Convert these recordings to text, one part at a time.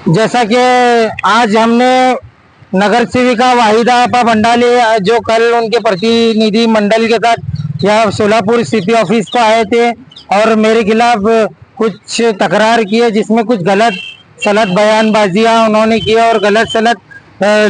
जैसा कि आज हमने नगर सेविका वाहिदा आपा भंडाले जो कल उनके प्रतिनिधि मंडल के साथ यहाँ सोलापुर सीपी ऑफिस को आए थे और मेरे खिलाफ कुछ तकरार किए, जिसमें कुछ गलत सलत बयानबाजियां उन्होंने की और गलत सलत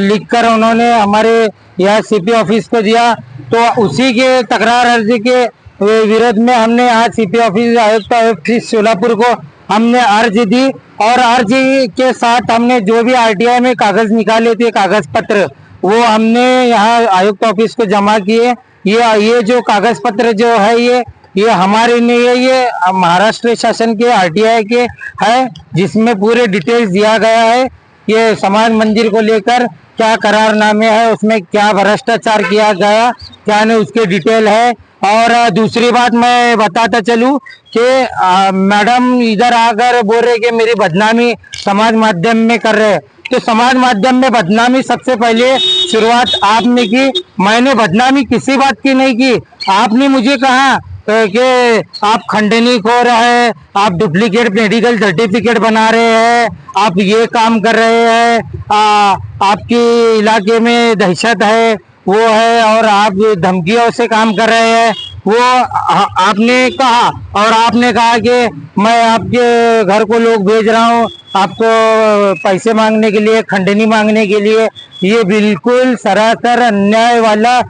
लिख कर उन्होंने हमारे यहाँ सीपी ऑफिस को दिया। तो उसी के तकरार अर्जी के विरोध में हमने आज सीपी ऑफिस आयुक्त ऑफिस सोलापुर को हमने अर्जी दी और अर्जी के साथ हमने जो भी आरटीआई में कागज निकाले थे, कागज पत्र, वो हमने यहाँ आयुक्त ऑफिस को जमा किए। ये जो कागज पत्र जो है ये हमारे नहीं है, ये महाराष्ट्र शासन के आरटीआई के है, जिसमें पूरे डिटेल्स दिया गया है। ये समाज मंदिर को लेकर क्या करारनामे है, उसमें क्या भ्रष्टाचार किया गया, क्या नहीं, उसके डिटेल है। और दूसरी बात मैं बताता चलूं कि मैडम इधर आकर बोल रहे कि मेरी बदनामी समाज माध्यम में कर रहे हैं। तो समाज माध्यम में बदनामी सबसे पहले शुरुआत आपने की, मैंने बदनामी किसी बात की नहीं की। आपने मुझे कहा कि आप खंडनी खो रहे हैं, आप डुप्लीकेट मेडिकल सर्टिफिकेट बना रहे हैं, आप ये काम कर रहे हैं, आपके इलाके में दहशत है, वो है, और आप धमकियों से काम कर रहे हैं, वो आपने कहा। और आपने कहा कि मैं आपके घर को लोग भेज रहा हूँ आपको पैसे मांगने के लिए, खंडनी मांगने के लिए। ये बिल्कुल सरासर अन्याय वाला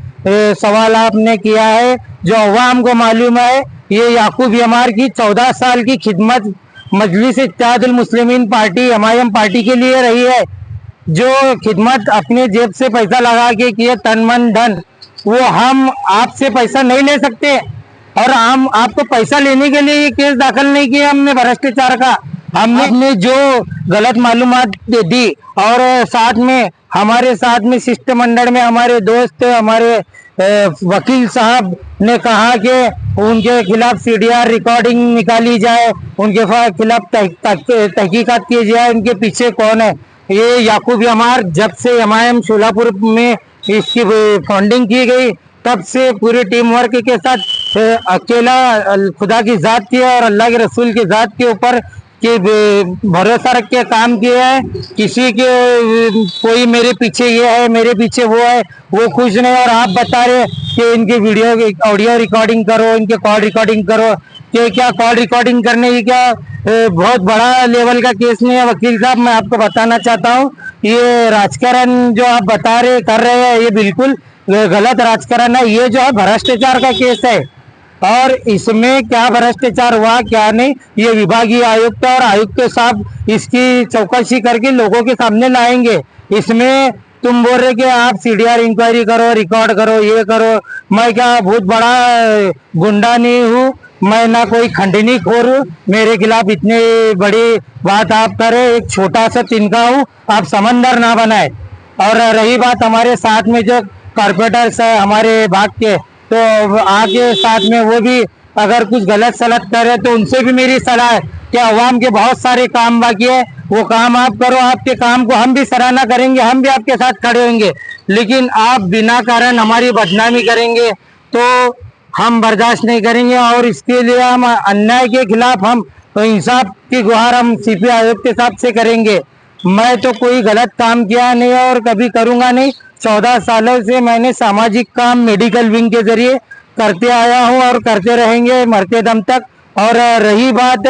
सवाल आपने किया है। जो अवाम को मालूम है, ये याकूब यमार की 14 साल की खिदमत मजलिस Ittehadul Muslimeen party MIM party के लिए रही है। जो खिदमत अपने जेब से पैसा लगा के किए, तन मन धन, वो हम आपसे पैसा नहीं ले सकते। और हम आपको पैसा लेने के लिए ये केस दाखिल नहीं किया हमने भ्रष्टाचार का। हमने जो गलत मालूमात दी और साथ में हमारे साथ में शिष्टमंडल में हमारे दोस्त, हमारे वकील साहब ने कहा कि उनके खिलाफ सीडीआर रिकॉर्डिंग निकाली जाए, उनके खिलाफ तहकीकात की जाए, उनके पीछे कौन है। ये याकूब यमार, जब से एमआईएम सोलापुर में इसकी फंडिंग की गई, तब से पूरे टीम वर्क के साथ अकेला खुदा की जात की और अल्लाह के रसूल की जात के ऊपर कि भरोसा रख के काम किया है। किसी के कोई मेरे पीछे ये है, मेरे पीछे वो है, वो कुछ नहीं। और आप बता रहे कि इनकी वीडियो ऑडियो रिकॉर्डिंग करो, इनके कॉल रिकॉर्डिंग करो, कि क्या कॉल रिकॉर्डिंग करने की क्या बहुत बड़ा लेवल का केस नहीं है। वकील साहब, मैं आपको बताना चाहता हूँ, ये राजकारण जो आप बता रहे कर रहे हैं, ये बिल्कुल गलत राजकारण है। ये जो है भ्रष्टाचार का केस है और इसमें क्या भ्रष्टाचार हुआ क्या नहीं, ये विभागीय आयुक्त और आयुक्त साहब इसकी चौकसी करके लोगों के सामने लाएंगे। इसमें तुम बोल रहे कि आप सीडीआर इंक्वायरी करो, रिकॉर्ड करो, ये करो। मैं क्या बहुत बड़ा गुंडा नहीं हूँ, मैं ना कोई खंडनी खोर हूँ, मेरे खिलाफ इतनी बड़ी बात आप करें। एक छोटा सा तिनका हूँ, आप समंदर ना बनाए। और रही बात हमारे साथ में जो कारपोरेटर्स है हमारे भाग के, तो आगे साथ में वो भी अगर कुछ गलत सलत करे तो उनसे भी मेरी सलाह है कि अवाम के बहुत सारे काम बाकी है, वो काम आप करो, आपके काम को हम भी सराहना करेंगे, हम भी आपके साथ खड़े होंगे। लेकिन आप बिना कारण हमारी बदनामी करेंगे तो हम बर्दाश्त नहीं करेंगे और इसके लिए हम अन्याय के खिलाफ हम इंसाफ की गुहार हम सीपी आयोग के साथ से करेंगे। मैं तो कोई गलत काम किया नहीं और कभी करूंगा नहीं। 14 सालों से मैंने सामाजिक काम मेडिकल विंग के जरिए करते आया हूं और करते रहेंगे मरते दम तक। और रही बात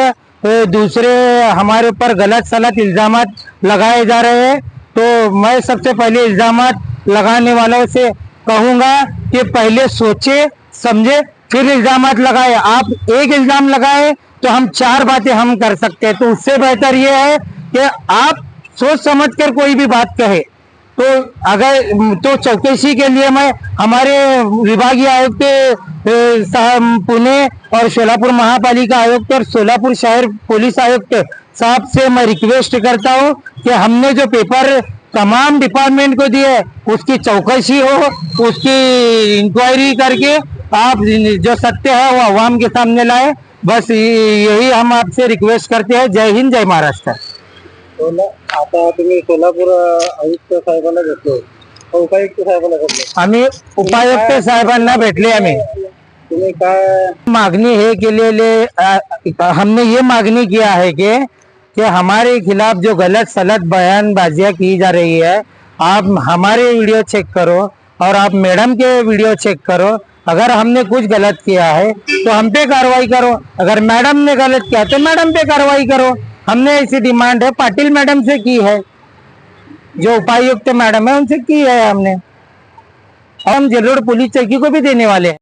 दूसरे हमारे ऊपर गलत सलत इल्जामात लगाए जा रहे हैं, तो मैं सबसे पहले इल्जामात लगाने वालों से कहूंगा कि पहले सोचे समझे फिर इल्जामात लगाए। आप एक इल्जाम लगाए तो हम 4 बातें हम कर सकते हैं, तो उससे बेहतर ये है कि आप सोच समझ कर कोई भी बात कहे। तो अगर तो चौकसी के लिए मैं हमारे विभागीय आयुक्त पुणे और सोलापुर महापालिका आयुक्त और सोलापुर शहर पुलिस आयुक्त साहब से मैं रिक्वेस्ट करता हूं कि हमने जो पेपर तमाम डिपार्टमेंट को दिए उसकी चौकसी हो, उसकी इंक्वायरी करके आप जो सत्य है वो अवाम के सामने लाए। बस यही हम आपसे रिक्वेस्ट करते हैं। जय हिंद, जय महाराष्ट्र। आता तुम्ही सोलापूर आयुक्त साहेबांना भेटलो, उपायुक्त साहेबांना भेटलो, आम्ही उपायुक्त साहेबांना भेटले। आम्ही तुम्ही काय मागणी हे केलेले हमने ये मागणी किया है कि कि हमारे खिलाफ जो गलत सलत बयानबाजियां की जा रही है, आप हमारे वीडियो चेक करो और आप मैडम के वीडियो चेक करो। अगर हमने कुछ गलत किया है तो हम पे कार्रवाई करो, अगर मैडम ने गलत किया तो मैडम पे कार्रवाई करो। हमने ऐसी डिमांड है पाटिल मैडम से की है, जो उपायुक्त मैडम है उनसे की है हमने, और हम जेल रोड पुलिस चौकी को भी देने वाले हैं।